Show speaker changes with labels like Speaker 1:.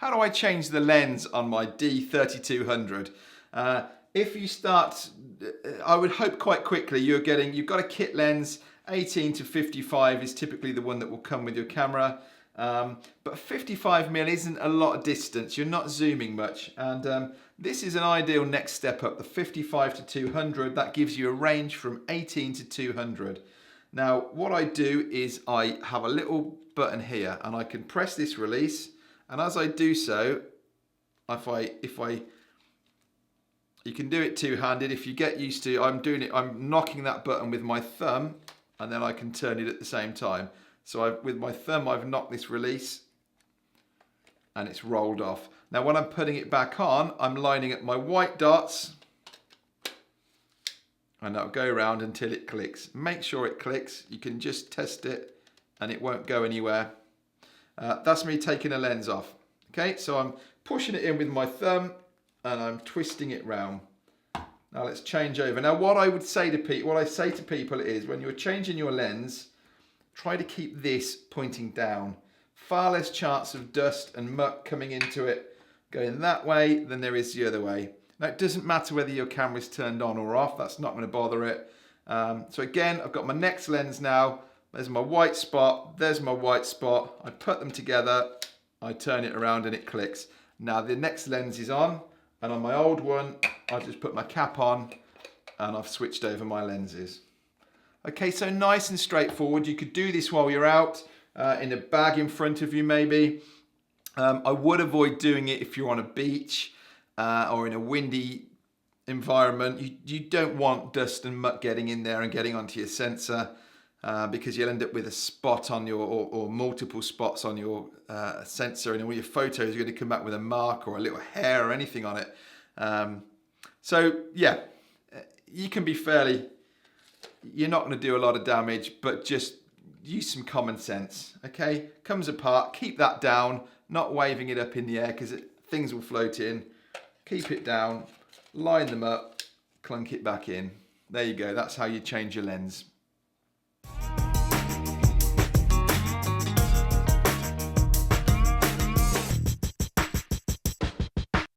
Speaker 1: how do I change the lens on my D3200? If you start, I would hope quite quickly you've got a kit lens. 18 to 55 is typically the one that will come with your camera. But 55mm isn't a lot of distance. You're not zooming much. And this is an ideal next step up, the 55 to 200. That gives you a range from 18 to 200. Now, what I do is I have a little button here and I can press this release. And as I do so, you can do it two-handed. If you get used to, I'm knocking that button with my thumb and then I can turn it at the same time. So with my thumb, I've knocked this release and it's rolled off. Now when I'm putting it back on, I'm lining up my white dots and that'll go around until it clicks. Make sure it clicks. You can just test it and it won't go anywhere. That's me taking a lens off. Okay, so I'm pushing it in with my thumb and I'm twisting it round. Now let's change over. Now what I say to people is when you're changing your lens, try to keep this pointing down. Far less chance of dust and muck coming into it going that way than there is the other way. Now it doesn't matter whether your camera's turned on or off, that's not going to bother it. So again, I've got my next lens now. There's my white spot, there's my white spot. I put them together, I turn it around and it clicks. Now the next lens is on, and on my old one, I just put my cap on and I've switched over my lenses. Okay, so nice and straightforward. You could do this while you're out, in a bag in front of you maybe. I would avoid doing it if you're on a beach or in a windy environment. You don't want dust and muck getting in there and getting onto your sensor because you'll end up with a spot on your, or multiple spots on your sensor, and all your photos are going to come back with a mark or a little hair or anything on it. So yeah, you can be you're not going to do a lot of damage, but just use some common sense. Okay, comes apart, keep that down, not waving it up in the air because things will float in. Keep it down, line them up, clunk it back in. There you go, that's how you change your lens.